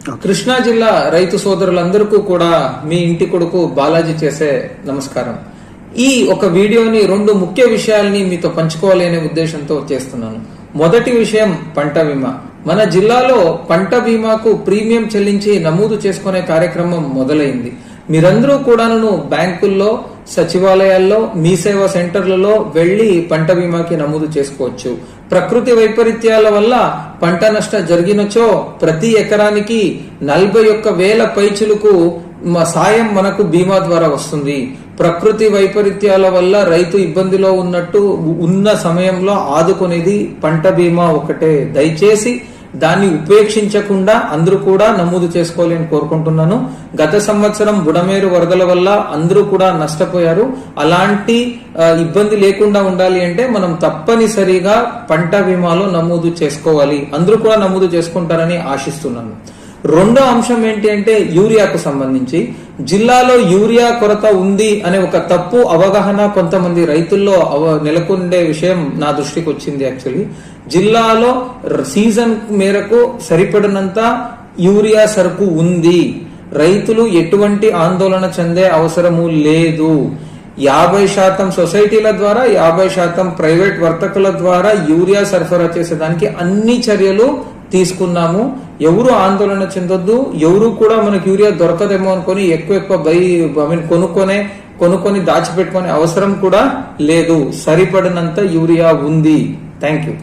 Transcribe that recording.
కృష్ణా జిల్లా రైతు సోదరులందరికీ కూడా మీ ఇంటి కొడుకు బాలాజీ చేసే నమస్కారం. ఈ ఒక వీడియోని రెండు ముఖ్య విషయాల్ని మీతో పంచుకోవాలి అనే ఉద్దేశంతో చేస్తున్నాను. మొదటి విషయం పంట బీమా. మన జిల్లాలో పంట బీమాకు ప్రీమియం చెల్లించి నమోదు చేసుకునే కార్యక్రమం మొదలైంది. మీరందరూ కూడాను బ్యాంకుల్లో, సచివాలయాల్లో, మీ సేవా సెంటర్లలో వెళ్లి పంట బీమాకి నమోదు చేసుకోవచ్చు. ప్రకృతి వైపరీత్యాల వల్ల పంట నష్టం జరిగినచో ప్రతి ఎకరానికి 41,000 పైచులకు సాయం మనకు బీమా ద్వారా వస్తుంది. ప్రకృతి వైపరీత్యాల వల్ల రైతు ఇబ్బందిలో ఉన్న సమయంలో ఆదుకునేది పంట బీమా ఒకటే. దయచేసి దాన్ని ఉపేక్షించకుండా అందరూ కూడా నమోదు చేసుకోవాలని కోరుకుంటున్నాను. గత సంవత్సరం బుడమేరు వరదల వల్ల అందరూ కూడా నష్టపోయారు. అలాంటి ఇబ్బంది లేకుండా ఉండాలి అంటే మనం తప్పనిసరిగా పంట బీమాలో నమోదు చేసుకోవాలి. అందరూ కూడా నమోదు చేసుకుంటారని ఆశిస్తున్నాను. రెండో అంశం ఏంటి అంటే యూరియాకు సంబంధించి జిల్లాలో యూరియా కొరత ఉంది అనే ఒక తప్పు అవగాహన కొంతమంది రైతుల్లో నెలకొండే విషయం నా దృష్టికి వచ్చింది. యాక్చువల్లీ జిల్లాలో సీజన్ మేరకు సరిపడినంత యూరియా సరుకు ఉంది. రైతులు ఎటువంటి ఆందోళన చెందే అవసరము లేదు. 50% సొసైటీల ద్వారా, 50% ప్రైవేట్ వర్తకుల ద్వారా యూరియా సరఫరా చేసేదానికి అన్ని చర్యలు తీసుకున్నాము. ఎవరు ఆందోళన చెందొద్దు. ఎవరు కూడా మనకు యూరియా దొరకదేమో అనుకుని ఎక్కువ కొనుక్కొని దాచిపెట్టుకునే అవసరం కూడా లేదు. సరిపడినంత యూరియా ఉంది. Thank you.